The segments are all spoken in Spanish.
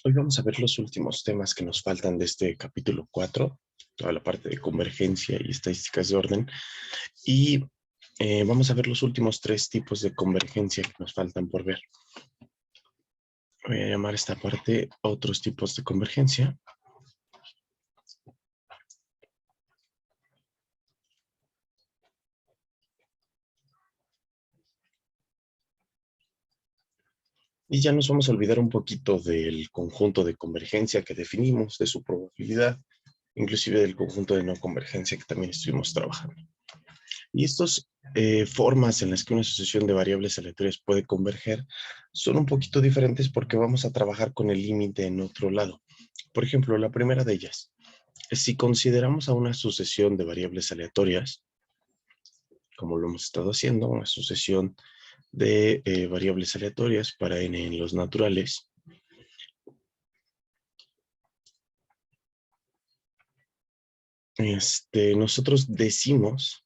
Hoy vamos a ver los últimos temas que nos faltan de este capítulo 4, toda la parte de convergencia y estadísticas de orden. Y vamos a ver los últimos 3 tipos de convergencia que nos faltan por ver. Voy a llamar esta parte otros tipos de convergencia. Y ya nos vamos a olvidar un poquito del conjunto de convergencia que definimos, de su probabilidad, inclusive del conjunto de no convergencia que también estuvimos trabajando. Y estas formas en las que una sucesión de variables aleatorias puede converger son un poquito diferentes porque vamos a trabajar con el límite en otro lado. Por ejemplo, la primera de ellas, si consideramos a una sucesión de variables aleatorias, como lo hemos estado haciendo, una sucesión de variables aleatorias para n en los naturales, nosotros decimos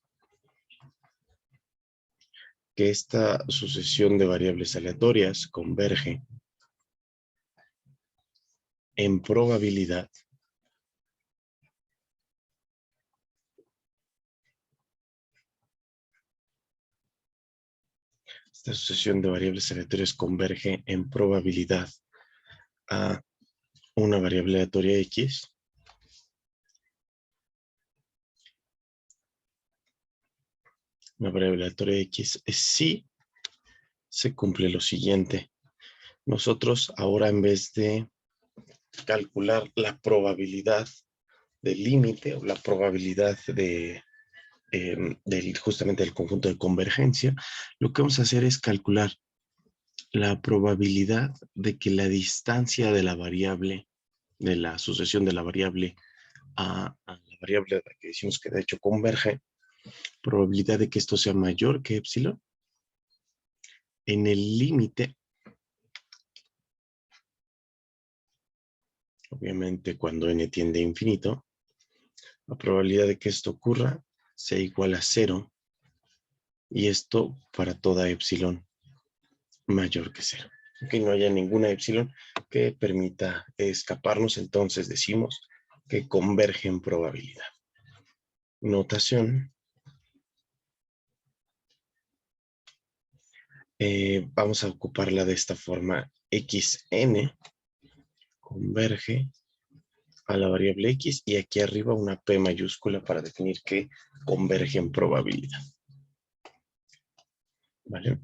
que esta sucesión de variables aleatorias converge en probabilidad esta sucesión de variables aleatorias converge en probabilidad a una variable aleatoria X una variable aleatoria X si se cumple lo siguiente. Nosotros ahora en vez de calcular la probabilidad del límite o la probabilidad justamente del conjunto de convergencia, lo que vamos a hacer es calcular la probabilidad de que la distancia de la variable, de la sucesión de la variable a la variable a la que decimos que de hecho converge, probabilidad de que esto sea mayor que epsilon en el límite, obviamente cuando n tiende a infinito, la probabilidad de que esto ocurra sea igual a 0 y esto para toda epsilon mayor que 0. Que no haya ninguna epsilon que permita escaparnos, entonces decimos que converge en probabilidad. Notación. Vamos a ocuparla de esta forma. Xn converge a la variable X y aquí arriba una P mayúscula para definir que converge en probabilidad. ¿Vale?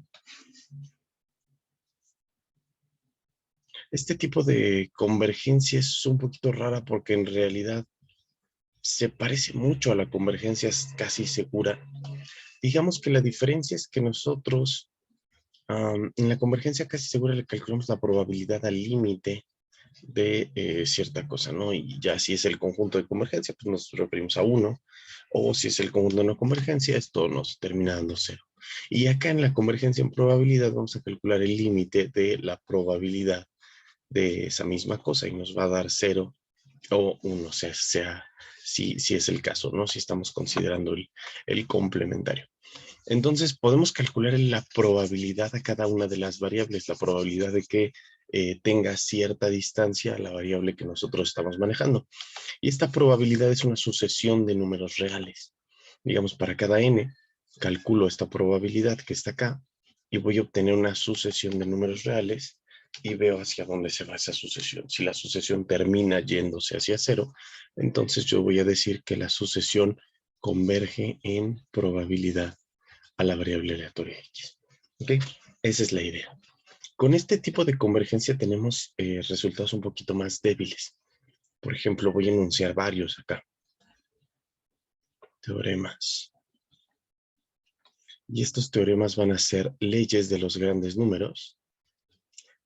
Este tipo de convergencia es un poquito rara porque en realidad se parece mucho a la convergencia casi segura. Digamos que la diferencia es que nosotros en la convergencia casi segura le calculamos la probabilidad al límite de cierta cosa, ¿no? Y ya si es el conjunto de convergencia, pues nos referimos a 1, o si es el conjunto de no convergencia, esto nos termina dando 0. Y acá en la convergencia en probabilidad vamos a calcular el límite de la probabilidad de esa misma cosa y nos va a dar 0 o 1, o sea si es el caso, ¿no? Si estamos considerando el complementario. Entonces podemos calcular la probabilidad a cada una de las variables, la probabilidad de que tenga cierta distancia a la variable que nosotros estamos manejando. Y esta probabilidad es una sucesión de números reales. Digamos, para cada n, calculo esta probabilidad que está acá y voy a obtener una sucesión de números reales y veo hacia dónde se va esa sucesión. Si la sucesión termina yéndose hacia 0, entonces yo voy a decir que la sucesión converge en probabilidad a la variable aleatoria X. ¿Ok? Esa es la idea. Con este tipo de convergencia tenemos resultados un poquito más débiles. Por ejemplo, voy a enunciar varios acá. Teoremas. Y estos teoremas van a ser leyes de los grandes números,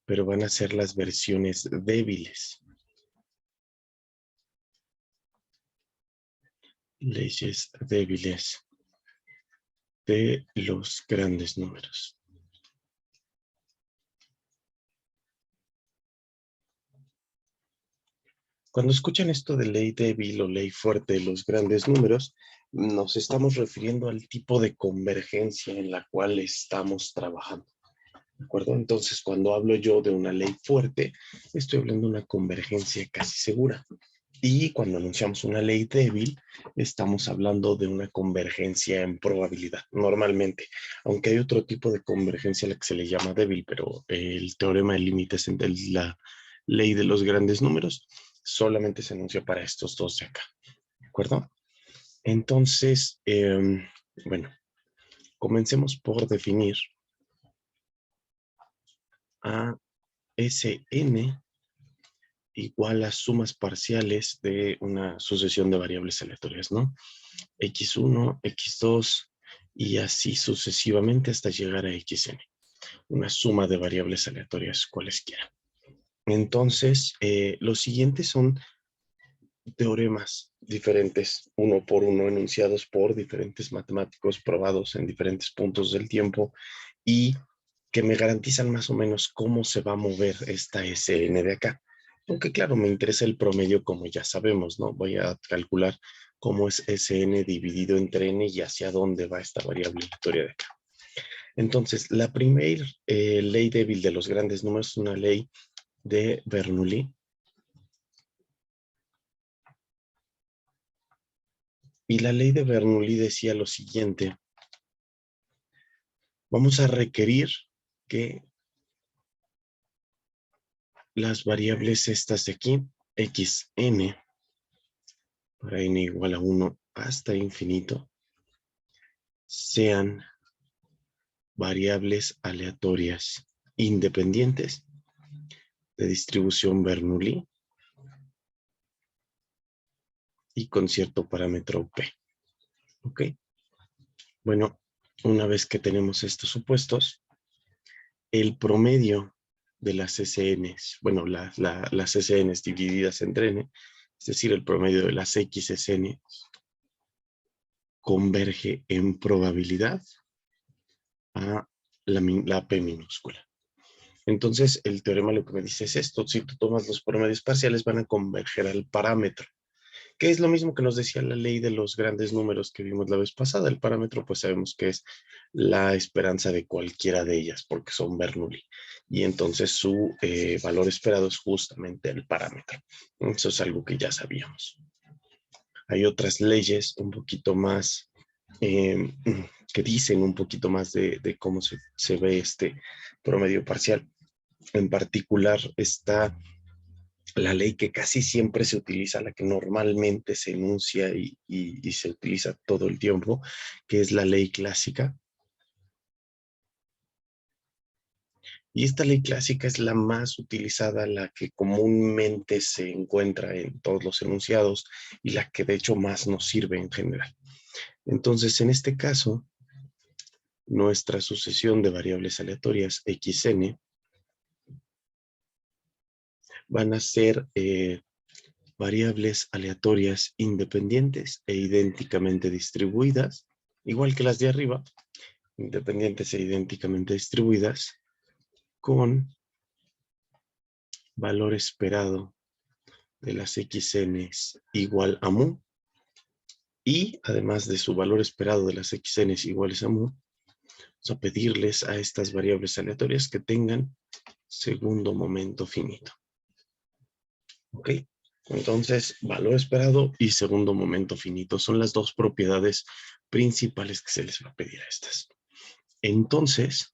pero van a ser las versiones débiles. Leyes débiles de los grandes números. Cuando escuchan esto de ley débil o ley fuerte de los grandes números, nos estamos refiriendo al tipo de convergencia en la cual estamos trabajando. ¿De acuerdo? Entonces, cuando hablo yo de una ley fuerte, estoy hablando de una convergencia casi segura. Y cuando anunciamos una ley débil, estamos hablando de una convergencia en probabilidad, normalmente. Aunque hay otro tipo de convergencia a la que se le llama débil, pero el teorema de límites entre la ley de los grandes números solamente se anuncia para estos dos de acá. ¿De acuerdo? Entonces, bueno, comencemos por definir a Sn igual a sumas parciales de una sucesión de variables aleatorias, ¿no? X1, X2 y así sucesivamente hasta llegar a Xn. Una suma de variables aleatorias cualesquiera. Entonces, los siguientes son teoremas diferentes, uno por uno, enunciados por diferentes matemáticos, probados en diferentes puntos del tiempo y que me garantizan más o menos cómo se va a mover esta Sn de acá. Aunque claro, me interesa el promedio como ya sabemos, ¿no? Voy a calcular cómo es Sn dividido entre n y hacia dónde va esta variable aleatoria de acá. Entonces, la primera ley débil de los grandes números es una ley de Bernoulli. Y la ley de Bernoulli decía lo siguiente: vamos a requerir que las variables estas de aquí, xn, para n igual a 1 hasta infinito, sean variables aleatorias independientes de distribución Bernoulli y con cierto parámetro p. ¿Ok? Bueno, una vez que tenemos estos supuestos, el promedio de las SNs, bueno, las SNs divididas entre n, es decir, el promedio de las XSN, converge en probabilidad a la P minúscula. Entonces, el teorema lo que me dice es esto: si tú tomas los promedios parciales, van a converger al parámetro, que es lo mismo que nos decía la ley de los grandes números que vimos la vez pasada. El parámetro, pues sabemos que es la esperanza de cualquiera de ellas, porque son Bernoulli. Y entonces su valor esperado es justamente el parámetro. Eso es algo que ya sabíamos. Hay otras leyes un poquito más que dicen un poquito más de cómo se ve este promedio parcial. En particular está la ley que casi siempre se utiliza, la que normalmente se enuncia y se utiliza todo el tiempo, que es la ley clásica. Y esta ley clásica es la más utilizada, la que comúnmente se encuentra en todos los enunciados y la que de hecho más nos sirve en general. Entonces, en este caso, nuestra sucesión de variables aleatorias xn van a ser variables aleatorias independientes e idénticamente distribuidas, igual que las de arriba, independientes e idénticamente distribuidas, con valor esperado de las xn's igual a mu, y además de su valor esperado de las xn's iguales a mu, vamos a pedirles a estas variables aleatorias que tengan segundo momento finito. ¿Ok? Entonces, valor esperado y segundo momento finito son las dos propiedades principales que se les va a pedir a estas. Entonces,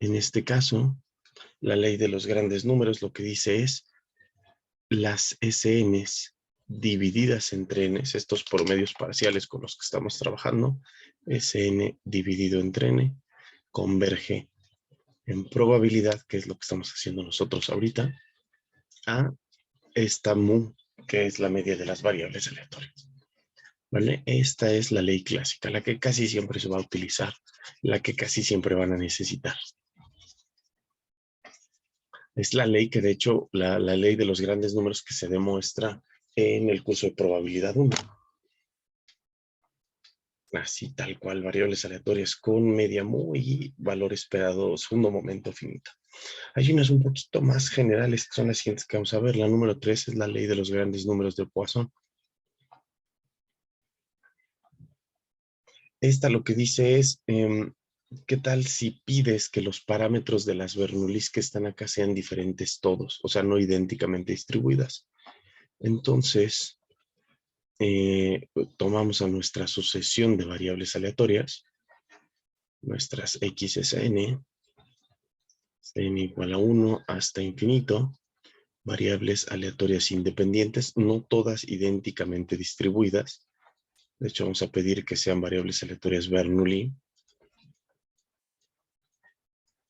en este caso, la ley de los grandes números lo que dice es las SNs divididas entre Ns, estos promedios parciales con los que estamos trabajando, Sn dividido entre N, converge en probabilidad, que es lo que estamos haciendo nosotros ahorita, a esta mu, que es la media de las variables aleatorias. ¿Vale? Esta es la ley clásica, la que casi siempre se va a utilizar, la que casi siempre van a necesitar. Es la ley que, de hecho, la ley de los grandes números que se demuestra en el curso de probabilidad 1. Así, tal cual, variables aleatorias con media mu y valor esperado segundo momento finito. Hay unas un poquito más generales que son las siguientes que vamos a ver. La número 3 es la ley de los grandes números de Poisson. Esta lo que dice es ¿qué tal si pides que los parámetros de las Bernoullis que están acá sean diferentes todos? O sea, no idénticamente distribuidas. Entonces, tomamos a nuestra sucesión de variables aleatorias, nuestras xsn, n igual a 1 hasta infinito, variables aleatorias independientes, no todas idénticamente distribuidas. De hecho, vamos a pedir que sean variables aleatorias Bernoulli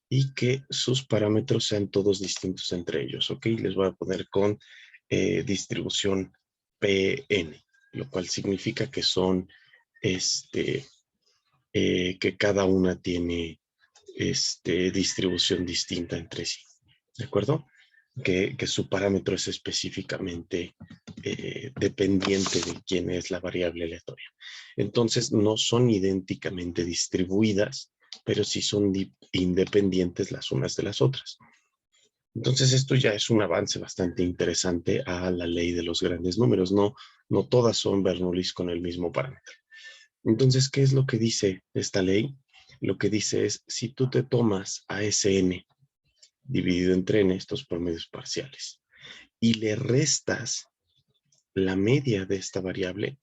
y que sus parámetros sean todos distintos entre ellos, ¿ok? Les voy a poner con distribución Pn, lo cual significa que son, que cada una tiene distribución distinta entre sí, ¿de acuerdo? Que su parámetro es específicamente dependiente de quién es la variable aleatoria. Entonces, no son idénticamente distribuidas, pero sí son independientes las unas de las otras. Entonces, esto ya es un avance bastante interesante a la ley de los grandes números. No todas son Bernoullis con el mismo parámetro. Entonces, ¿qué es lo que dice esta ley? Lo que dice es, si tú te tomas a Sn dividido entre n, estos promedios parciales, y le restas la media de esta variable,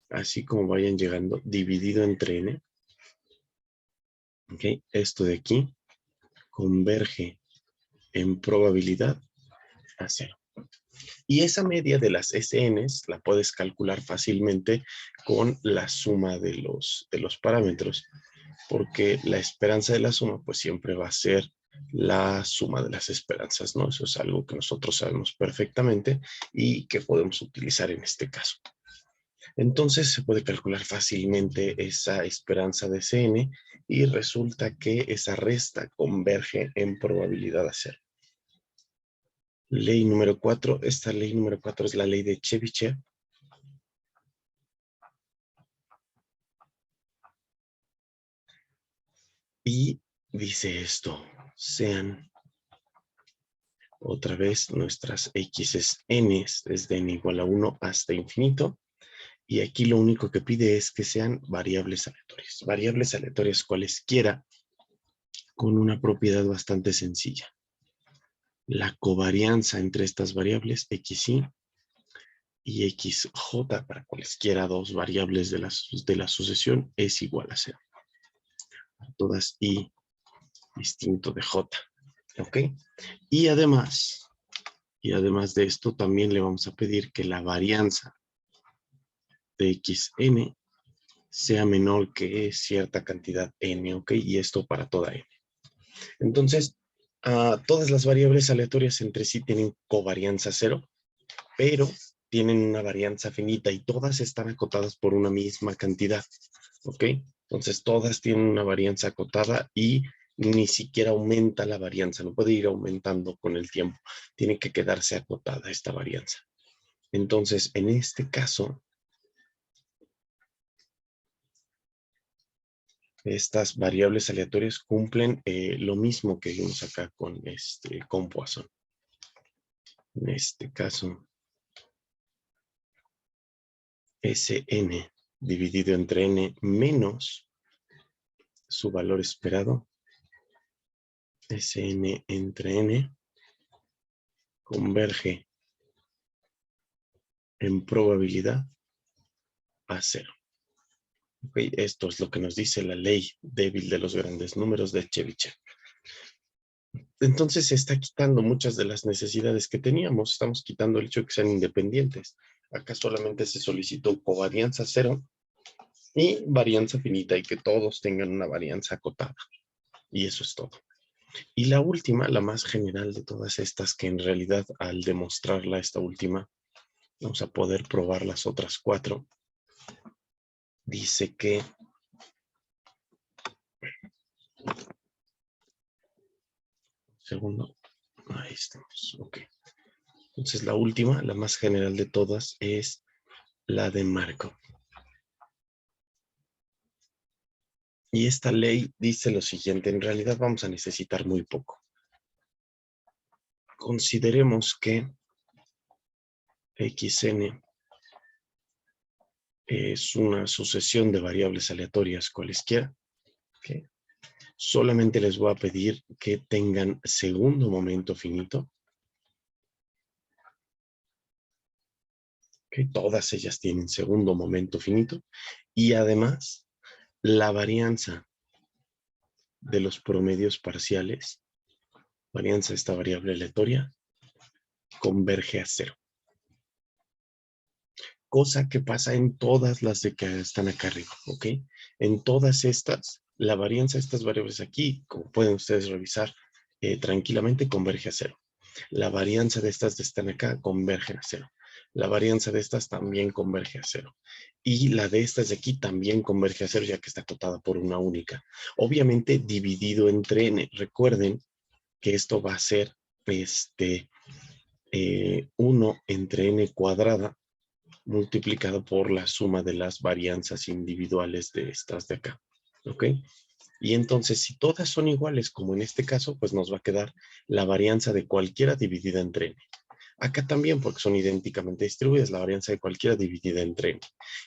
así como vayan llegando, dividido entre n, ¿ok? Esto de aquí converge en probabilidad a 0. Y esa media de las SNs la puedes calcular fácilmente con la suma de los parámetros, porque la esperanza de la suma pues siempre va a ser la suma de las esperanzas, ¿no? Eso es algo que nosotros sabemos perfectamente y que podemos utilizar en este caso. Entonces se puede calcular fácilmente esa esperanza de Cn y resulta que esa resta converge en probabilidad a 0. Ley número 4. Esta ley número 4 es la ley de Chebyshev. Y dice esto, sean otra vez nuestras x's n desde n igual a 1 hasta infinito. Y aquí lo único que pide es que sean variables aleatorias. Variables aleatorias cualesquiera con una propiedad bastante sencilla. La covarianza entre estas variables xy y xj para cualesquiera dos variables de la sucesión es igual a 0. Todas y distinto de j. ¿Ok? Y además de esto también le vamos a pedir que la varianza de xn sea menor que cierta cantidad n, ¿ok? Y esto para toda n. Entonces, todas las variables aleatorias entre sí tienen covarianza 0, pero tienen una varianza finita y todas están acotadas por una misma cantidad, ¿ok? Entonces, todas tienen una varianza acotada y ni siquiera aumenta la varianza, no puede ir aumentando con el tiempo, tiene que quedarse acotada esta varianza. Entonces, en este caso, estas variables aleatorias cumplen lo mismo que vimos acá con Poisson. En este caso, Sn dividido entre n menos su valor esperado, Sn entre n, converge en probabilidad a 0. Okay, esto es lo que nos dice la ley débil de los grandes números de Chebyshev. Entonces se está quitando muchas de las necesidades que teníamos. Estamos quitando el hecho de que sean independientes. Acá solamente se solicitó covarianza 0 y varianza finita y que todos tengan una varianza acotada. Y eso es todo. Y la última, la más general de todas estas, que en realidad al demostrarla esta última, vamos a poder probar las otras 4. Dice que segundo, ahí estamos, ok. Entonces la última, la más general de todas, es la de Markov. Y esta ley dice lo siguiente, en realidad vamos a necesitar muy poco. Consideremos que xn es una sucesión de variables aleatorias cualesquiera, ¿okay? Solamente les voy a pedir que tengan segundo momento finito. Que todas ellas tienen segundo momento finito. Y además, la varianza de los promedios parciales, varianza de esta variable aleatoria, converge a cero. Cosa que pasa en todas las de que están acá arriba, ¿ok? En todas estas, la varianza de estas variables aquí, como pueden ustedes revisar tranquilamente, converge a cero. La varianza de estas que están acá converge a cero. La varianza de estas también converge a cero. Y la de estas de aquí también converge a cero, ya que está acotada por una única. Obviamente dividido entre n. Recuerden que esto va a ser 1 entre n cuadrada multiplicado por la suma de las varianzas individuales de estas de acá. ¿Ok? Y entonces, si todas son iguales, como en este caso, pues nos va a quedar la varianza de cualquiera dividida entre n. Acá también, porque son idénticamente distribuidas, la varianza de cualquiera dividida entre n.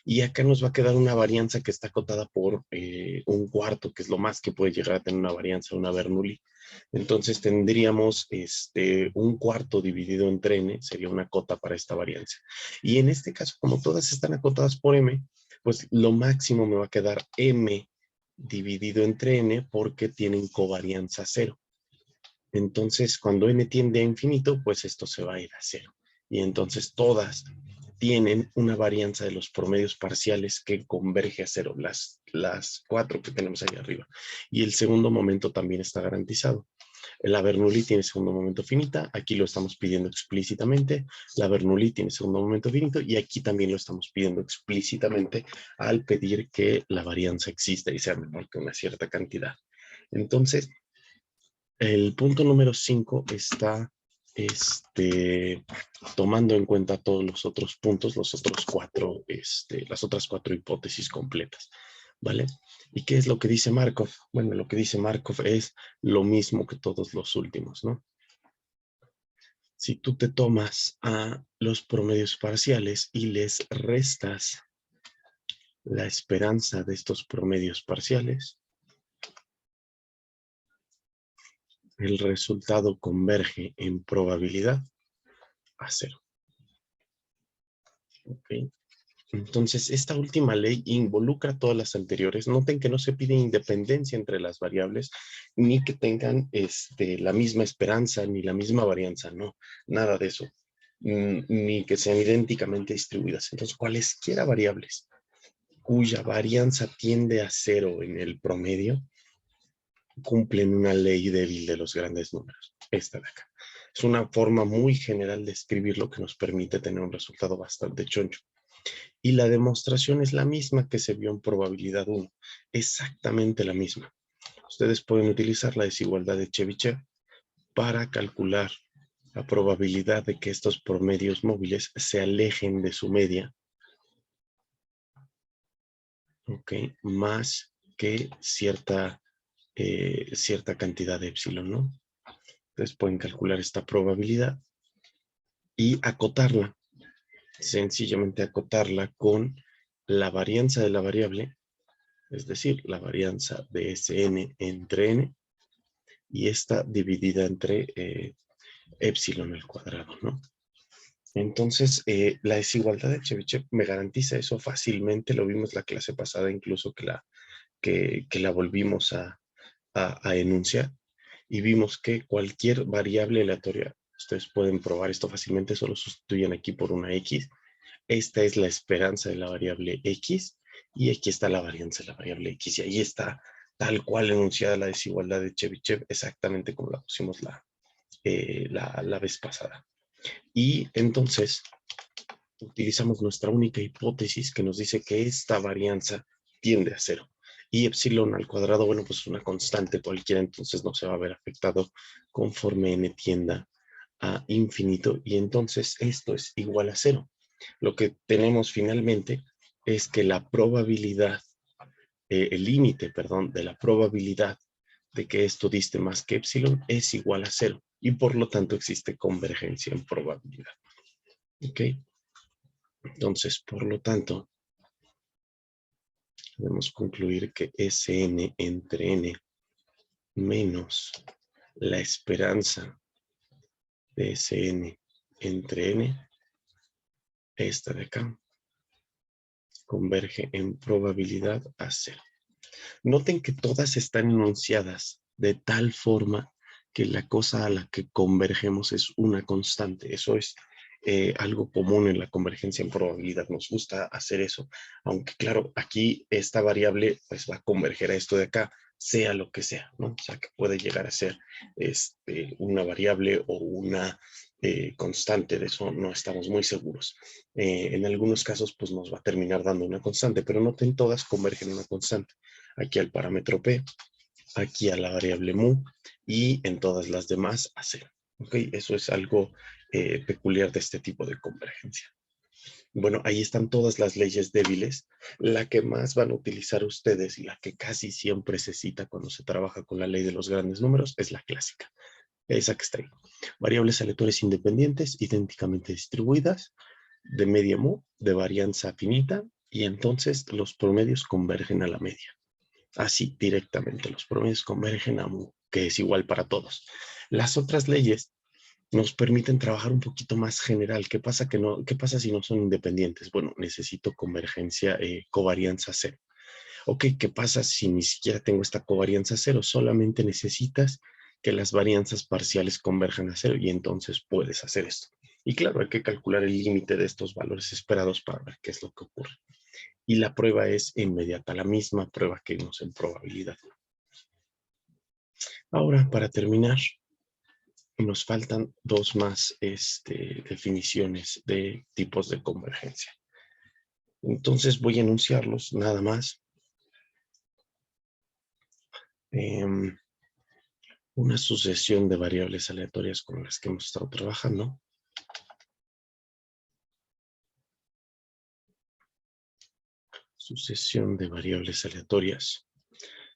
Y acá nos va a quedar una varianza que está acotada por un cuarto, que es lo más que puede llegar a tener una varianza, una Bernoulli. Entonces tendríamos un cuarto dividido entre n, sería una cota para esta varianza. Y en este caso, como todas están acotadas por m, pues lo máximo me va a quedar m dividido entre n porque tienen covarianza cero. Entonces, cuando n tiende a infinito, pues esto se va a ir a cero. Y entonces todas tienen una varianza de los promedios parciales que converge a cero, las 4 que tenemos ahí arriba. Y el segundo momento también está garantizado. La Bernoulli tiene segundo momento finita, aquí lo estamos pidiendo explícitamente. La Bernoulli tiene segundo momento finito y aquí también lo estamos pidiendo explícitamente al pedir que la varianza exista y sea menor que una cierta cantidad. Entonces, el punto número 5 está tomando en cuenta todos los otros puntos, los otros 4, las otras 4 hipótesis completas, ¿vale? ¿Y qué es lo que dice Markov? Bueno, lo que dice Markov es lo mismo que todos los últimos, ¿no? Si tú te tomas a los promedios parciales y les restas la esperanza de estos promedios parciales, el resultado converge en probabilidad a cero. ¿Ok? Entonces, esta última ley involucra a todas las anteriores. Noten que no se pide independencia entre las variables, ni que tengan la misma esperanza, ni la misma varianza, no, nada de eso. Ni que sean idénticamente distribuidas. Entonces, cualesquiera variables cuya varianza tiende a cero en el promedio, cumplen una ley débil de los grandes números. Esta de acá. Es una forma muy general de escribir lo que nos permite tener un resultado bastante choncho. Y la demostración es la misma que se vio en probabilidad 1. Exactamente la misma. Ustedes pueden utilizar la desigualdad de Chebyshev para calcular la probabilidad de que estos promedios móviles se alejen de su media, ¿ok? Más que cierta cantidad de epsilon, ¿no? Entonces pueden calcular esta probabilidad y acotarla, sencillamente acotarla con la varianza de la variable, es decir, la varianza de Sn entre n, y esta dividida entre epsilon al cuadrado, ¿no? Entonces, la desigualdad de Chebyshev me garantiza eso fácilmente, lo vimos la clase pasada, incluso que la volvimos a enunciar, y vimos que cualquier variable aleatoria, ustedes pueden probar esto fácilmente, solo sustituyen aquí por una x. Esta es la esperanza de la variable x, y aquí está la varianza de la variable x, y ahí está tal cual enunciada la desigualdad de Chebyshev, exactamente como la pusimos la vez pasada. Y entonces utilizamos nuestra única hipótesis que nos dice que esta varianza tiende a cero. Y epsilon al cuadrado, bueno, pues es una constante cualquiera, entonces no se va a ver afectado conforme n tienda a infinito. Y entonces esto es igual a cero. Lo que tenemos finalmente es que la probabilidad, el límite, perdón, de la probabilidad de que esto diste más que epsilon es igual a cero. Y por lo tanto existe convergencia en probabilidad. ¿Ok? Entonces, por lo tanto, podemos concluir que Sn entre n menos la esperanza de Sn entre n, esta de acá, converge en probabilidad a 0. Noten que todas están enunciadas de tal forma que la cosa a la que convergemos es una constante. Eso es algo común en la convergencia en probabilidad. Nos gusta hacer eso. Aunque claro, aquí esta variable pues va a converger a esto de acá, sea lo que sea, ¿no? O sea, que puede llegar a ser una variable o una constante. De eso no estamos muy seguros. En algunos casos pues nos va a terminar dando una constante, pero noten, todas convergen a una constante. Aquí al parámetro P, aquí a la variable mu y en todas las demás a 0. ¿Ok? Eso es algo peculiar de este tipo de convergencia. Bueno, ahí están todas las leyes débiles. La que más van a utilizar ustedes y la que casi siempre se cita cuando se trabaja con la ley de los grandes números es la clásica. Esa que está ahí. Variables aleatorias independientes, idénticamente distribuidas, de media mu, de varianza finita, y entonces los promedios convergen a la media. Así, directamente, los promedios convergen a mu, que es igual para todos. Las otras leyes nos permiten trabajar un poquito más general. ¿Qué pasa, qué pasa si no son independientes? Bueno, necesito convergencia, covarianza cero. Ok, ¿qué pasa si ni siquiera tengo esta covarianza cero? Solamente necesitas que las varianzas parciales converjan a cero y entonces puedes hacer esto. Y claro, hay que calcular el límite de estos valores esperados para ver qué es lo que ocurre. Y la prueba es inmediata, la misma prueba que vimos en probabilidad. Ahora, para terminar, nos faltan dos más definiciones de tipos de convergencia. Entonces voy a enunciarlos nada más. Una sucesión de variables aleatorias con las que hemos estado trabajando. Sucesión de variables aleatorias.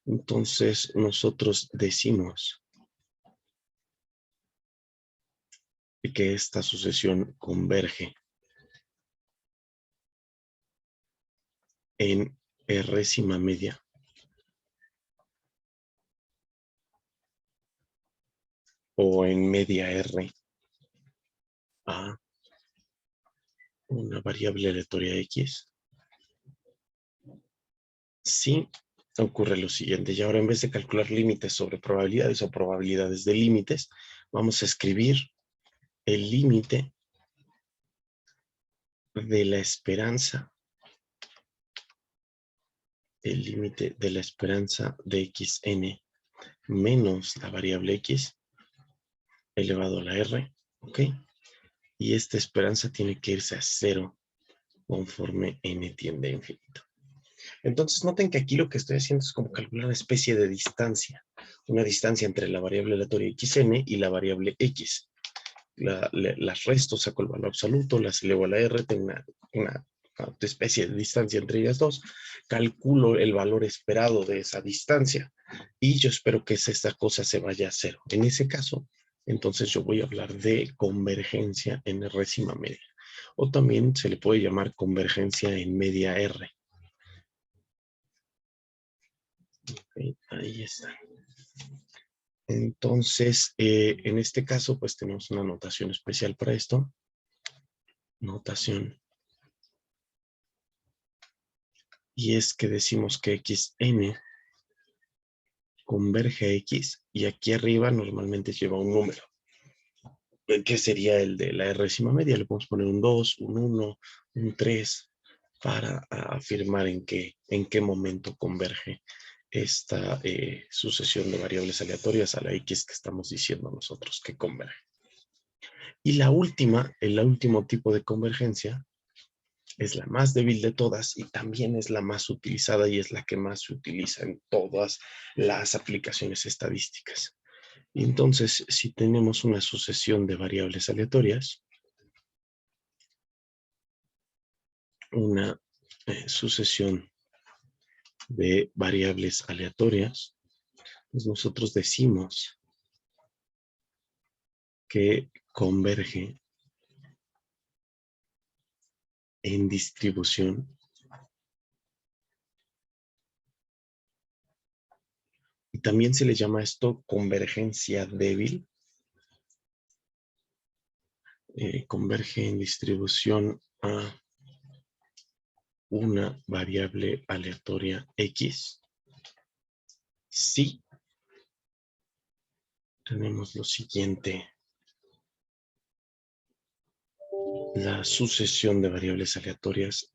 Entonces nosotros decimos que esta sucesión converge en R-ésima media o en media R a una variable aleatoria X. Si ocurre lo siguiente, y ahora en vez de calcular límites sobre probabilidades o probabilidades de límites, vamos a escribir el límite de la esperanza, de xn menos la variable x elevado a la r, ¿ok? Y esta esperanza tiene que irse a 0 conforme n tiende a infinito. Entonces noten que aquí lo que estoy haciendo es como calcular una especie de distancia, una distancia entre la variable aleatoria xn y la variable x. Las resto, saco el valor absoluto, las elevo a la r, tengo una especie de distancia entre ellas dos, calculo el valor esperado de esa distancia y yo espero que esta cosa se vaya a 0. En ese caso, entonces yo voy a hablar de convergencia en R-ésima media, o también se le puede llamar convergencia en media R. Okay, ahí está. Entonces, en este caso, pues tenemos una notación especial para esto. Notación. Y es que decimos que xn converge a x y aquí arriba normalmente lleva un número, que sería el de la R-ésima media. Le podemos poner un 2, un 1, un 3 para afirmar en qué momento converge esta sucesión de variables aleatorias a la x que estamos diciendo nosotros que converge. Y la última, el último tipo de convergencia, es la más débil de todas y también es la más utilizada y es la que más se utiliza en todas las aplicaciones estadísticas. Y entonces, si tenemos una sucesión de variables aleatorias, una sucesión de variables aleatorias, pues nosotros decimos que converge en distribución también se le llama esto convergencia débil. Converge en distribución a una variable aleatoria X. Sí, tenemos lo siguiente. La sucesión de variables aleatorias,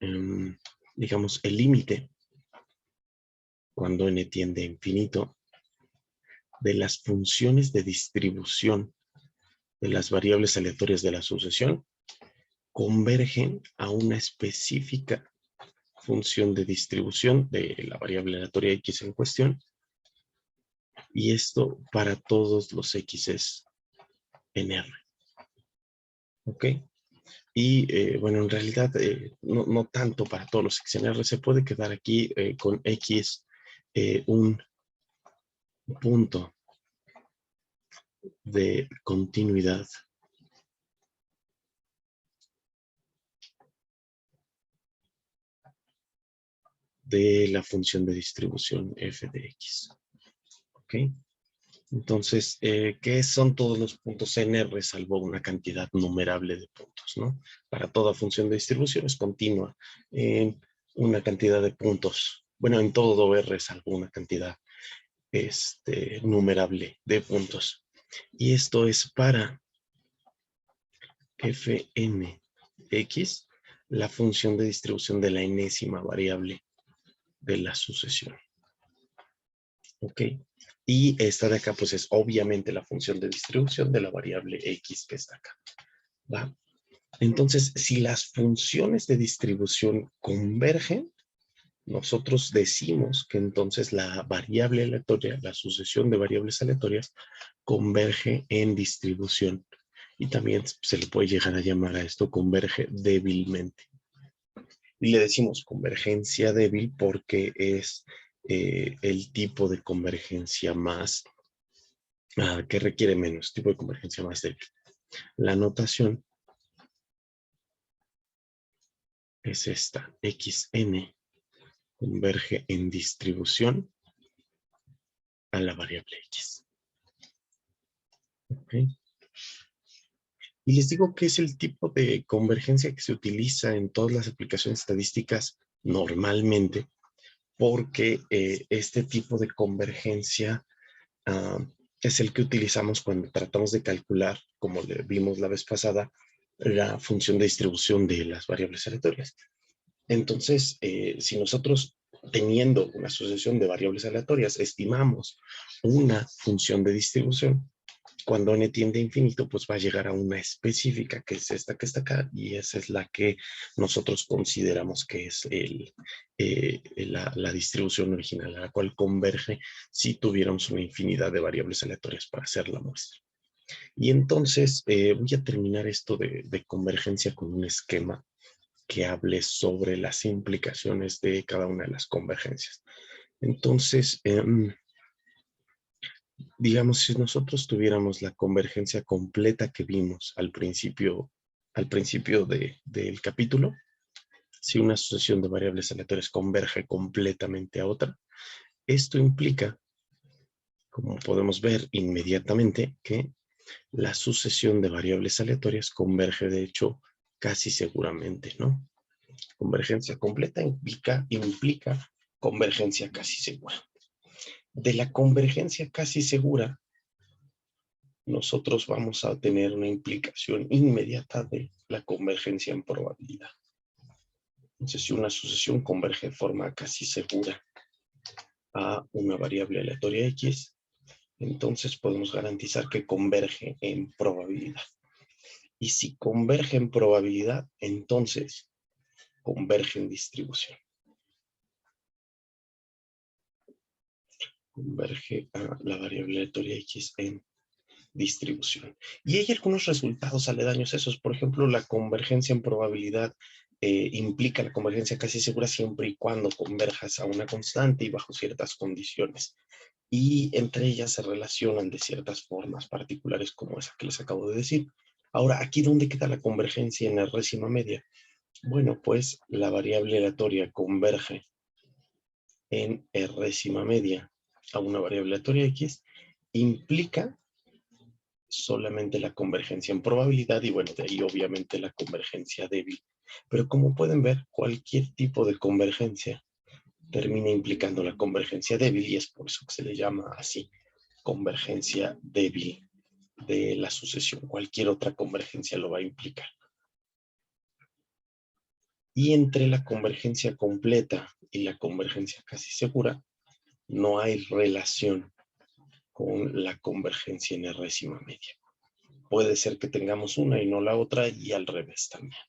digamos, el límite, cuando n tiende a infinito, de las funciones de distribución de las variables aleatorias de la sucesión convergen a una específica función de distribución de la variable aleatoria X en cuestión, y esto para todos los X's en R. ¿Ok? Y bueno, en realidad no tanto para todos los X en R, se puede quedar aquí con X un punto de continuidad de la función de distribución f de x. ¿Ok? Entonces, ¿qué son todos los puntos en R salvo una cantidad numerable de puntos, ¿no? Para toda función de distribución es continua en una cantidad de puntos. Bueno, en todo R salvo una cantidad numerable de puntos. Y esto es para fnx, la función de distribución de la enésima variable de la sucesión. ¿Ok? Y esta de acá, pues es obviamente la función de distribución de la variable x que está acá. ¿Va? Entonces, si las funciones de distribución convergen, nosotros decimos que entonces la variable aleatoria, la sucesión de variables aleatorias, converge en distribución. Y también se le puede llegar a llamar a esto converge débilmente. Y le decimos convergencia débil porque es el tipo de convergencia más, que requiere menos, tipo de convergencia más débil. La notación es esta, xn converge en distribución a la variable x. ¿Okay? Y les digo que es el tipo de convergencia que se utiliza en todas las aplicaciones estadísticas normalmente, porque este tipo de convergencia es el que utilizamos cuando tratamos de calcular, como le vimos la vez pasada, la función de distribución de las variables aleatorias. Entonces, si nosotros teniendo una sucesión de variables aleatorias estimamos una función de distribución, cuando n tiende a infinito, pues va a llegar a una específica, que es esta que está acá, y esa es la que nosotros consideramos que es la distribución original, a la cual converge si tuviéramos una infinidad de variables aleatorias para hacer la muestra. Y entonces voy a terminar esto de convergencia con un esquema que hable sobre las implicaciones de cada una de las convergencias. Entonces, digamos, si nosotros tuviéramos la convergencia completa que vimos al principio del capítulo, si una sucesión de variables aleatorias converge completamente a otra, esto implica, como podemos ver inmediatamente, que la sucesión de variables aleatorias converge, de hecho, casi seguramente, ¿no? Convergencia completa implica convergencia casi segura. De la convergencia casi segura, nosotros vamos a tener una implicación inmediata de la convergencia en probabilidad. Entonces, si una sucesión converge de forma casi segura a una variable aleatoria X, entonces podemos garantizar que converge en probabilidad. Y si converge en probabilidad, entonces converge en distribución. Converge a la variable aleatoria X en distribución. Y hay algunos resultados aledaños a esos. Por ejemplo, la convergencia en probabilidad implica la convergencia casi segura siempre y cuando converjas a una constante y bajo ciertas condiciones. Y entre ellas se relacionan de ciertas formas particulares como esa que les acabo de decir. Ahora, ¿aquí dónde queda la convergencia en R-ésima media? Bueno, pues la variable aleatoria converge en R-ésima media a una variable aleatoria X, implica solamente la convergencia en probabilidad y bueno, de ahí obviamente la convergencia débil. Pero como pueden ver, cualquier tipo de convergencia termina implicando la convergencia débil y es por eso que se le llama así, convergencia débil de la sucesión. Cualquier otra convergencia lo va a implicar. Y entre la convergencia completa y la convergencia casi segura, no hay relación con la convergencia en enésima media. Puede ser que tengamos una y no la otra y al revés también.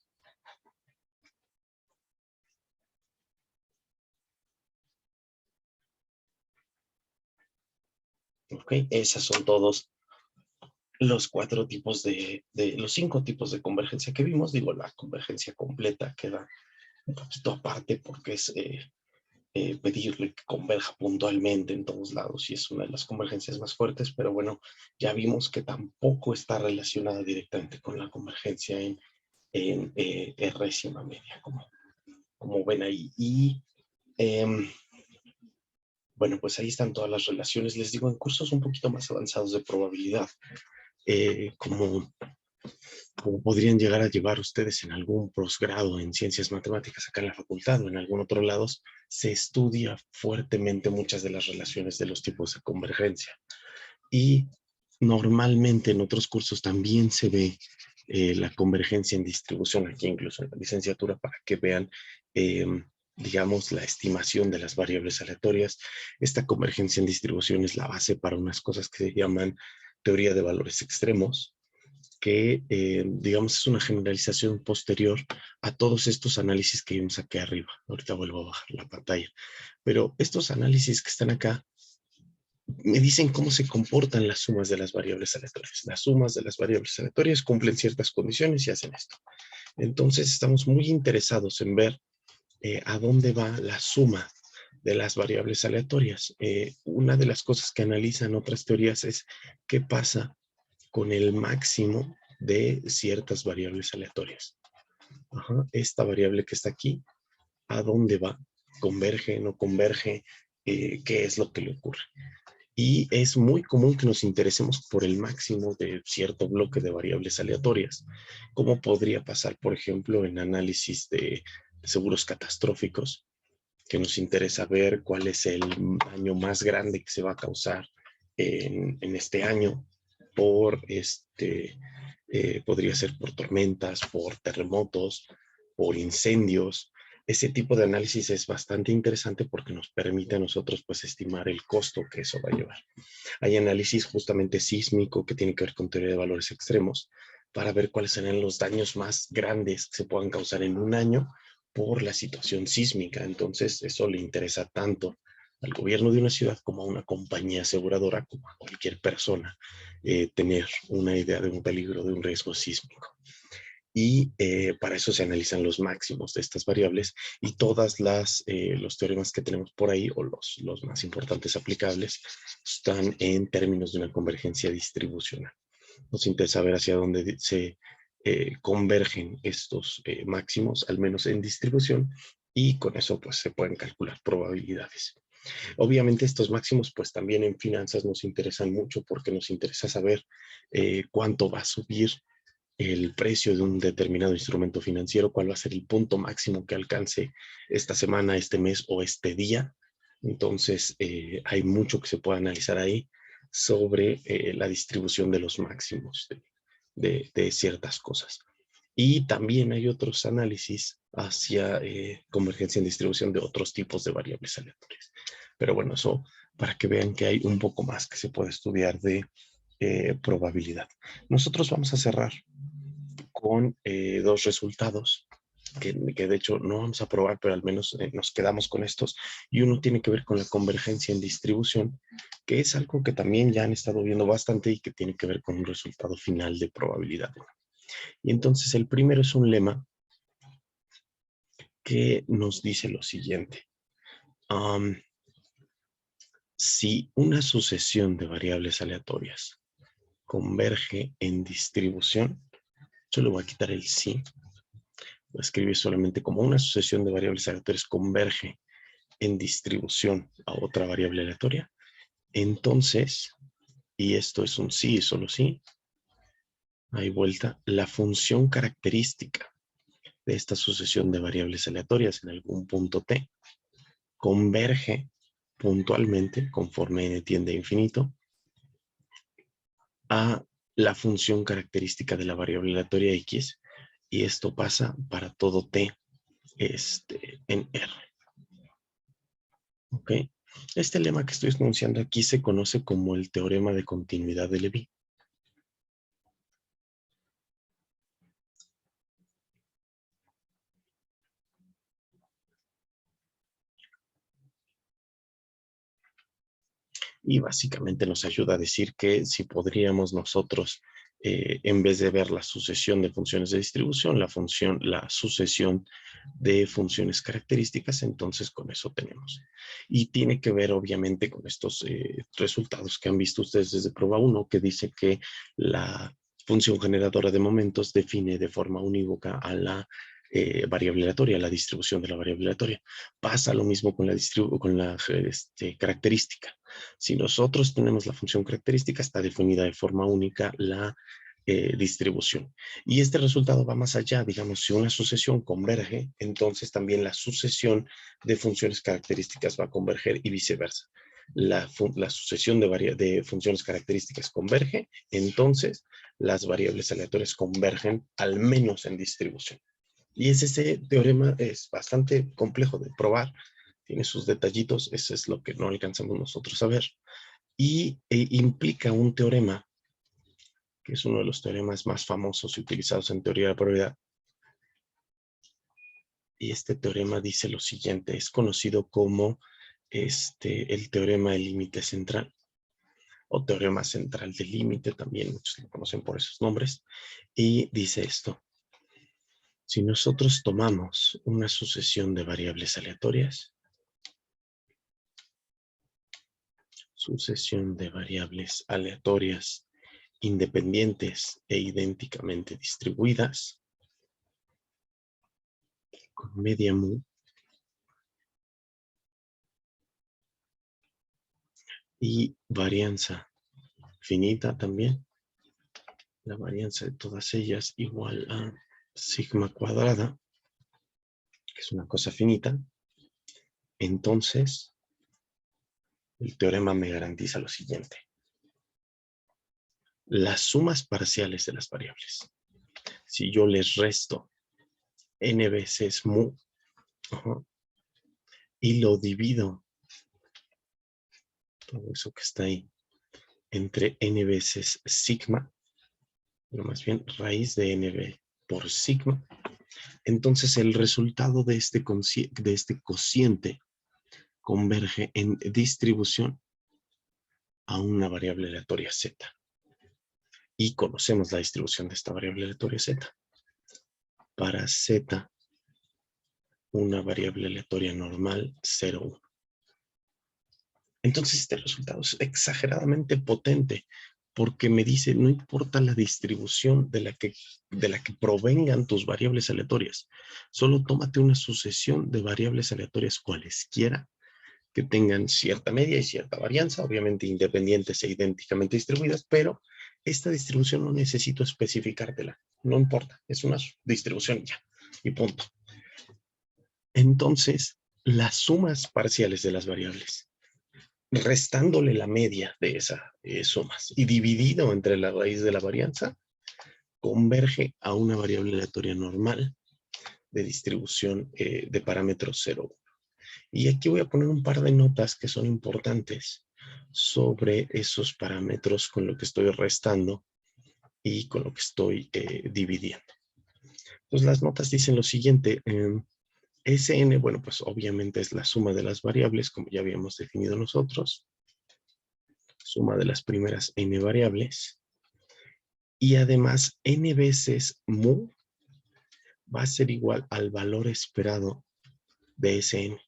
¿Ok? Esos son todos los los 5 tipos de convergencia que vimos. Digo, la convergencia completa queda un poquito aparte porque es pedirle que converja puntualmente en todos lados y es una de las convergencias más fuertes, pero bueno, ya vimos que tampoco está relacionada directamente con la convergencia en enésima media, como ven ahí. Y bueno, pues ahí están todas las relaciones. Les digo, en cursos un poquito más avanzados de probabilidad, como podrían llegar a llevar ustedes en algún posgrado en ciencias matemáticas acá en la facultad o en algún otro lado, se estudia fuertemente muchas de las relaciones de los tipos de convergencia. Y normalmente en otros cursos también se ve la convergencia en distribución, aquí incluso en la licenciatura, para que vean, digamos, la estimación de las variables aleatorias. Esta convergencia en distribución es la base para unas cosas que se llaman teoría de valores extremos, que, digamos, es una generalización posterior a todos estos análisis que vimos aquí arriba. Ahorita vuelvo a bajar la pantalla. Pero estos análisis que están acá me dicen cómo se comportan las sumas de las variables aleatorias. Las sumas de las variables aleatorias cumplen ciertas condiciones y hacen esto. Entonces, estamos muy interesados en ver a dónde va la suma de las variables aleatorias. Una de las cosas que analizan otras teorías es qué pasa con el máximo de ciertas variables aleatorias. Ajá, esta variable que está aquí, ¿a dónde va? ¿Converge, no converge? ¿Qué es lo que le ocurre? Y es muy común que nos interesemos por el máximo de cierto bloque de variables aleatorias, como podría pasar, por ejemplo, en análisis de seguros catastróficos, que nos interesa ver cuál es el daño más grande que se va a causar en este año por podría ser por tormentas, por terremotos, por incendios. Ese tipo de análisis es bastante interesante porque nos permite a nosotros pues estimar el costo que eso va a llevar. Hay análisis justamente sísmico que tiene que ver con teoría de valores extremos para ver cuáles serán los daños más grandes que se puedan causar en un año por la situación sísmica. Entonces, eso le interesa tanto al gobierno de una ciudad como a una compañía aseguradora, como a cualquier persona, tener una idea de un peligro, de un riesgo sísmico. Y para eso se analizan los máximos de estas variables y todas los teoremas que tenemos por ahí, o los más importantes aplicables, están en términos de una convergencia distribucional. Nos interesa ver hacia dónde se convergen estos máximos, al menos en distribución, y con eso pues se pueden calcular probabilidades. Obviamente estos máximos pues también en finanzas nos interesan mucho porque nos interesa saber cuánto va a subir el precio de un determinado instrumento financiero, cuál va a ser el punto máximo que alcance esta semana, este mes o este día. Entonces, hay mucho que se puede analizar ahí sobre la distribución de los máximos de ciertas cosas. Y también hay otros análisis hacia convergencia en distribución de otros tipos de variables aleatorias. Pero bueno, eso para que vean que hay un poco más que se puede estudiar de probabilidad. Nosotros vamos a cerrar con dos resultados que de hecho no vamos a probar, pero al menos nos quedamos con estos. Y uno tiene que ver con la convergencia en distribución, que es algo que también ya han estado viendo bastante y que tiene que ver con un resultado final de probabilidad. Y entonces el primero es un lema que nos dice lo siguiente. Si una sucesión de variables aleatorias converge en distribución, yo le voy a quitar el sí, voy a escribir solamente como una sucesión de variables aleatorias converge en distribución a otra variable aleatoria, Entonces, y esto es un sí y solo sí, hay vuelta, la función característica de esta sucesión de variables aleatorias en algún punto t converge puntualmente, conforme n tiende a infinito, a la función característica de la variable aleatoria x, y esto pasa para todo t en R. ¿Ok? Este lema que estoy enunciando aquí se conoce como el teorema de continuidad de Levi. Y básicamente nos ayuda a decir que si podríamos nosotros, en vez de ver la sucesión de funciones de distribución, la sucesión de funciones características, entonces con eso tenemos. Y tiene que ver obviamente con estos resultados que han visto ustedes desde prueba 1, que dice que la función generadora de momentos define de forma unívoca a la variable aleatoria, la distribución de la variable aleatoria. Pasa lo mismo con la característica. Si nosotros tenemos la función característica, está definida de forma única la distribución. Y este resultado va más allá. Digamos, si una sucesión converge, entonces también la sucesión de funciones características va a converger y viceversa. La sucesión de funciones características converge, entonces las variables aleatorias convergen al menos en distribución. Y ese teorema es bastante complejo de probar, tiene sus detallitos, eso es lo que no alcanzamos nosotros a ver, y implica un teorema, que es uno de los teoremas más famosos y utilizados en teoría de la probabilidad. Y este teorema dice lo siguiente, es conocido como el teorema del límite central, o teorema central del límite, también muchos lo conocen por esos nombres, y dice esto: si nosotros tomamos una sucesión de variables aleatorias, independientes e idénticamente distribuidas, con media mu, y varianza finita también, la varianza de todas ellas igual a sigma cuadrada, que es una cosa finita, entonces el teorema me garantiza lo siguiente: las sumas parciales de las variables, si yo les resto n veces mu, y lo divido, todo eso que está ahí, entre n veces sigma, no, más bien raíz de nb por sigma, entonces el resultado de este cociente converge en distribución a una variable aleatoria z. Y conocemos la distribución de esta variable aleatoria z. Para z, una variable aleatoria normal 0, 1. Entonces este resultado es exageradamente potente, porque me dice, no importa la distribución de la que provengan tus variables aleatorias, solo tómate una sucesión de variables aleatorias cualesquiera que tengan cierta media y cierta varianza, obviamente independientes e idénticamente distribuidas, pero esta distribución no necesito especificártela, no importa, es una distribución ya, y punto. Entonces, las sumas parciales de las variables, restándole la media de esas sumas y dividido entre la raíz de la varianza, converge a una variable aleatoria normal de distribución de parámetros 0, 1. Y aquí voy a poner un par de notas que son importantes sobre esos parámetros con lo que estoy restando y con lo que estoy dividiendo. Entonces las notas dicen lo siguiente: Sn, bueno, pues obviamente es la suma de las variables, como ya habíamos definido nosotros, suma de las primeras n variables, y además n veces mu va a ser igual al valor esperado de Sn.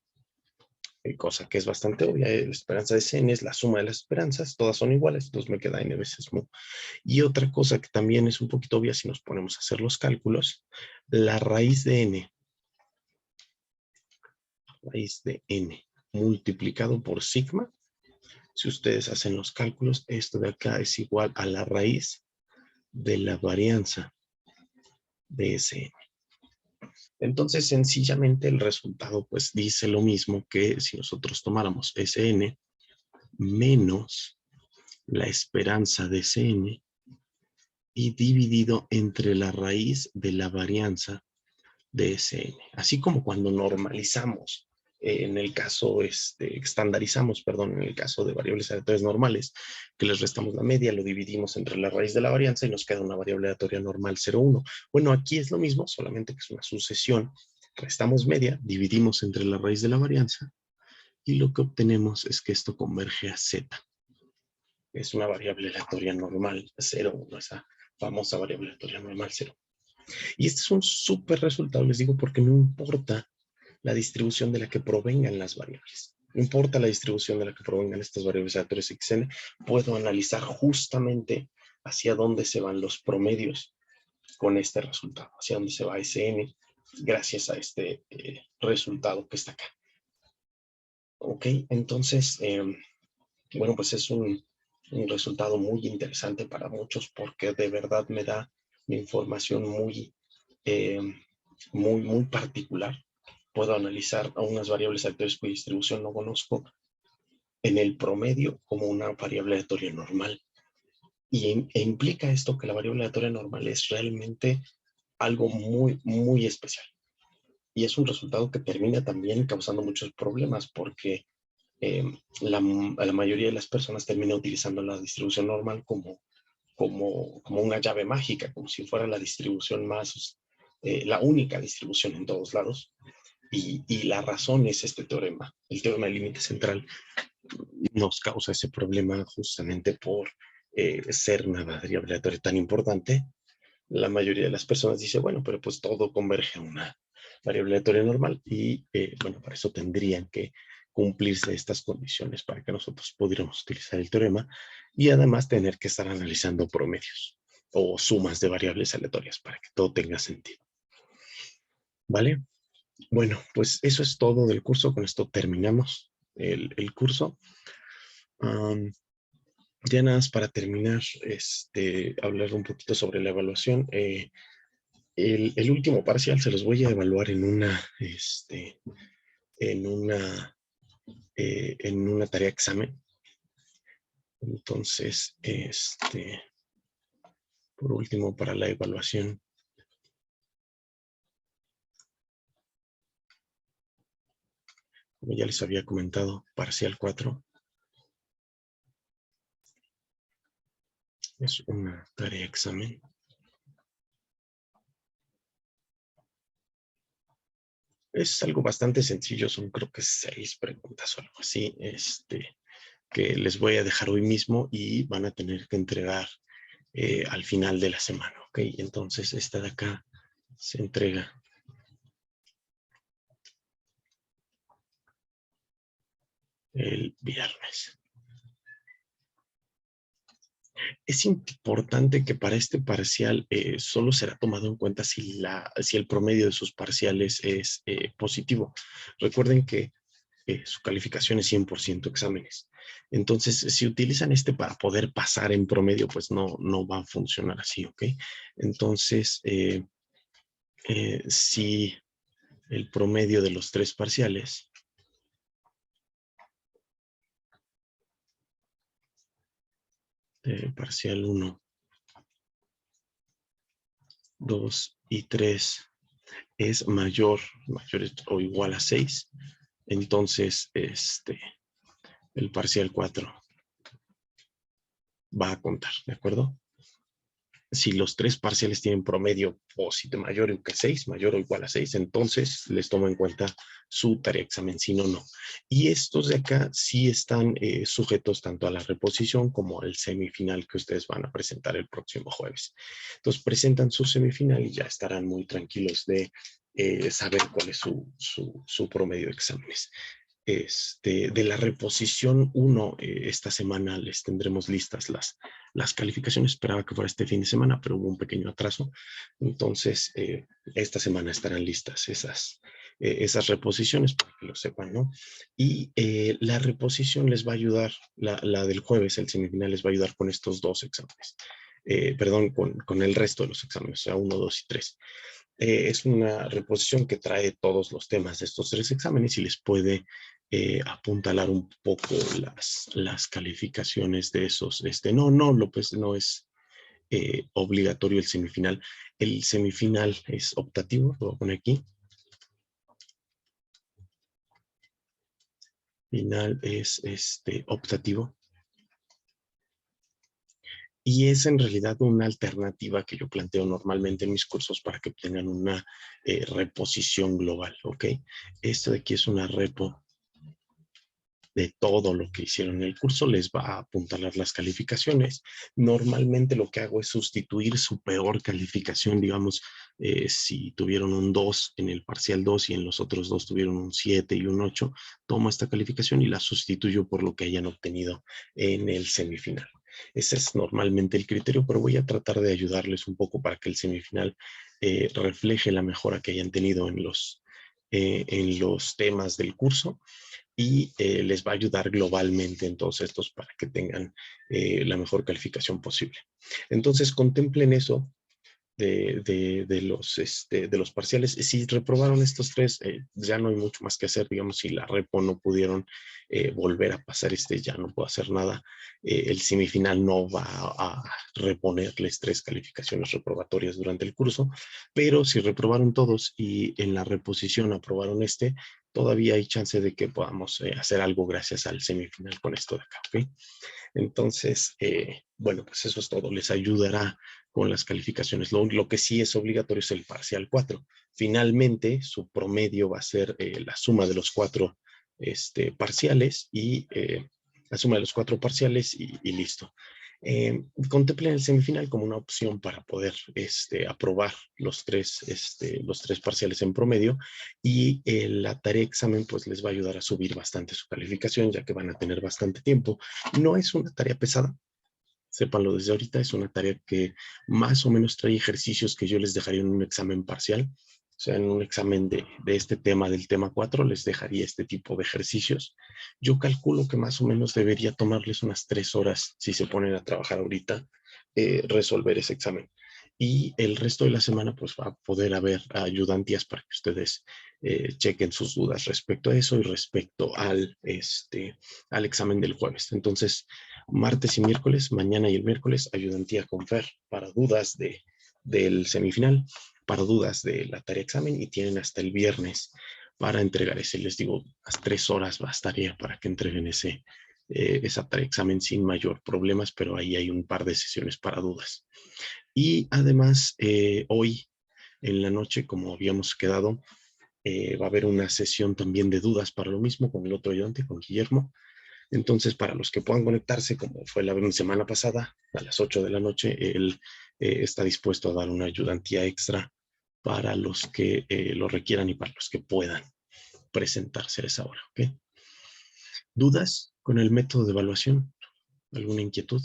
Cosa que es bastante obvia, la esperanza de Sn es la suma de las esperanzas, todas son iguales, entonces me queda n veces mu. Y otra cosa que también es un poquito obvia si nos ponemos a hacer los cálculos, la raíz de n multiplicado por sigma Si ustedes hacen los cálculos, esto de acá es igual a la raíz de la varianza de Sn. Entonces, sencillamente el resultado pues dice lo mismo que si nosotros tomáramos Sn menos la esperanza de Cn y dividido entre la raíz de la varianza de Sn. Así como cuando normalizamos, en el caso, estandarizamos, perdón, en el caso de variables aleatorias normales, que les restamos la media, lo dividimos entre la raíz de la varianza y nos queda una variable aleatoria normal 0,1. Bueno, aquí es lo mismo, solamente que es una sucesión. Restamos media, dividimos entre la raíz de la varianza y lo que obtenemos es que esto converge a z. Es una variable aleatoria normal 0,1, esa famosa variable aleatoria normal 0. Y este es un súper resultado, les digo, porque no importa la distribución de la que provengan las variables. No importa la distribución de la que provengan estas variables aleatorias xn, puedo analizar justamente hacia dónde se van los promedios con este resultado, hacia dónde se va Sn gracias a este resultado que está acá. Ok, entonces, bueno, pues es un resultado muy interesante para muchos porque de verdad me da una información muy particular. Puedo analizar a unas variables aleatorias cuya distribución no conozco en el promedio como una variable aleatoria normal. E implica esto que la variable aleatoria normal es realmente algo muy especial. Y es un resultado que termina también causando muchos problemas porque la mayoría de las personas termina utilizando la distribución normal como una llave mágica, como si fuera la distribución más, la única distribución en todos lados. Y la razón es este teorema. El teorema del límite central nos causa ese problema justamente por ser una variable aleatoria tan importante. La mayoría de las personas dice, bueno, pero pues todo converge a una variable aleatoria normal y bueno, para eso tendrían que cumplirse estas condiciones para que nosotros pudiéramos utilizar el teorema y además tener que estar analizando promedios o sumas de variables aleatorias para que todo tenga sentido. ¿Vale? Bueno, pues eso es todo del curso. Con esto terminamos el curso. Ya nada más para terminar, hablar un poquito sobre la evaluación. El último parcial se los voy a evaluar en una tarea examen. Entonces, por último, para la evaluación, como ya les había comentado, parcial 4 es una tarea examen. Es algo bastante sencillo, son creo que 6 preguntas o algo así, que les voy a dejar hoy mismo y van a tener que entregar al final de la semana, ¿ok? Entonces, esta de acá se entrega el viernes. Es importante que para este parcial solo será tomado en cuenta si el promedio de sus parciales es positivo. Recuerden que su calificación es 100% exámenes. Entonces, si utilizan para poder pasar en promedio, pues no va a funcionar así, ¿ok? Entonces, si el promedio de los 3 parciales parcial 1, 2 y 3 es mayor o igual a 6, entonces el parcial 4 va a contar, ¿de acuerdo? Si los 3 parciales tienen promedio mayor que 6, mayor o igual a 6, entonces les tomo en cuenta su tarea examen, si no, no. Y estos de acá sí están sujetos tanto a la reposición como al semifinal que ustedes van a presentar el próximo jueves. Entonces presentan su semifinal y ya estarán muy tranquilos de saber cuál es su promedio de exámenes. De la reposición 1, esta semana les tendremos listas las calificaciones. Esperaba que fuera este fin de semana, pero hubo un pequeño atraso. Entonces, esta semana estarán listas esas reposiciones para que lo sepan, ¿no? Y la reposición les va a ayudar, la del jueves, el semifinal, les va a ayudar con estos dos exámenes. Perdón, con el resto de los exámenes, o sea, 1, 2 y 3. Es una reposición que trae todos los temas de estos 3 exámenes y les puede apuntalar un poco las calificaciones de esos. No, López, no es obligatorio el semifinal. El semifinal es optativo, lo voy a poner aquí. Final es optativo. Y es en realidad una alternativa que yo planteo normalmente en mis cursos para que obtengan una reposición global, ¿ok? Esto de aquí es una repo de todo lo que hicieron en el curso, les va a apuntalar las calificaciones. Normalmente lo que hago es sustituir su peor calificación, digamos, si tuvieron un 2 en el parcial 2 y en los otros dos tuvieron un 7 y un 8, tomo esta calificación y la sustituyo por lo que hayan obtenido en el semifinal. Ese es normalmente el criterio, pero voy a tratar de ayudarles un poco para que el semifinal refleje la mejora que hayan tenido en los temas del curso y les va a ayudar globalmente en todos estos para que tengan la mejor calificación posible. Entonces, contemplen eso de los parciales. Si reprobaron estos 3, ya no hay mucho más que hacer. Digamos, si la repo no pudieron volver a pasar ya no puedo hacer nada. El semifinal no va a reponerles 3 calificaciones reprobatorias durante el curso, pero si reprobaron todos y en la reposición aprobaron todavía hay chance de que podamos hacer algo gracias al semifinal con esto de acá, ¿ok? Entonces, bueno, pues eso es todo. Les ayudará con las calificaciones. Lo que sí es obligatorio es el parcial 4. Finalmente, su promedio va a ser la suma de los 4 parciales y la suma de los 4 parciales y listo. Contemplen el semifinal como una opción para poder aprobar los tres parciales en promedio y la tarea examen pues les va a ayudar a subir bastante su calificación ya que van a tener bastante tiempo. No es una tarea pesada, sépanlo desde ahorita, es una tarea que más o menos trae ejercicios que yo les dejaría en un examen parcial. O sea, en un examen de este tema, del tema 4, les dejaría este tipo de ejercicios. Yo calculo que más o menos debería tomarles unas 3 horas, si se ponen a trabajar ahorita, resolver ese examen. Y el resto de la semana, pues va a poder haber ayudantías para que ustedes chequen sus dudas respecto a eso y respecto al examen del jueves. Entonces, martes y miércoles, mañana y el miércoles, ayudantía con Fer para dudas del semifinal, para dudas de la tarea examen y tienen hasta el viernes para entregar ese. Les digo, las 3 horas bastaría para que entreguen esa tarea examen sin mayor problemas, pero ahí hay un par de sesiones para dudas. Y además, hoy en la noche, como habíamos quedado, va a haber una sesión también de dudas para lo mismo con el otro ayudante, con Guillermo. Entonces, para los que puedan conectarse, como fue la semana pasada, a las 8 de la noche, él está dispuesto a dar una ayudantía extra para los que lo requieran y para los que puedan presentarse a esa hora. ¿Okay? ¿Dudas con el método de evaluación? ¿Alguna inquietud?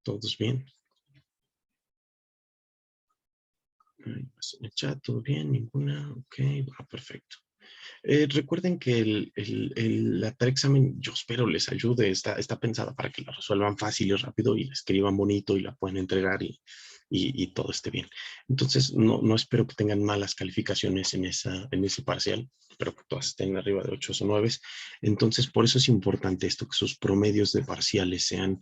¿Todos bien? Pues en el chat, ¿todo bien? ¿Ninguna? Ok, va, perfecto. Recuerden que la tarea examen, yo espero les ayude, está pensada para que la resuelvan fácil y rápido y la escriban bonito y la pueden entregar y todo esté bien. Entonces, no espero que tengan malas calificaciones en ese parcial, espero que todas estén arriba de 8 o 9. Entonces, por eso es importante esto, que sus promedios de parciales sean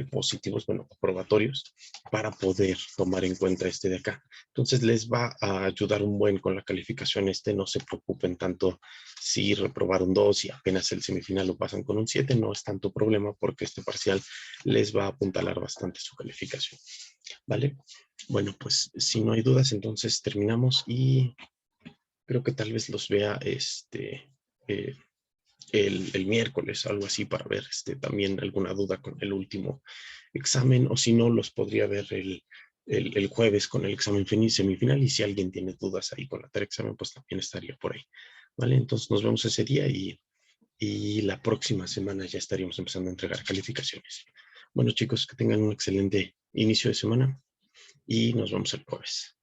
positivos, bueno, aprobatorios, para poder tomar en cuenta de acá. Entonces, les va a ayudar un buen con la calificación no se preocupen tanto si reprobaron 2 y apenas el semifinal lo pasan con un 7, no es tanto problema porque este parcial les va a apuntalar bastante su calificación. ¿Vale? Bueno, pues si no hay dudas, entonces terminamos y creo que tal vez los vea eh, el miércoles, algo así, para ver también alguna duda con el último examen, o si no, los podría ver el jueves con el examen semifinal, y si alguien tiene dudas ahí con la tarea examen, pues también estaría por ahí. ¿Vale? Entonces nos vemos ese día y y la próxima semana ya estaríamos empezando a entregar calificaciones. Bueno, chicos, que tengan un excelente inicio de semana y nos vemos el jueves.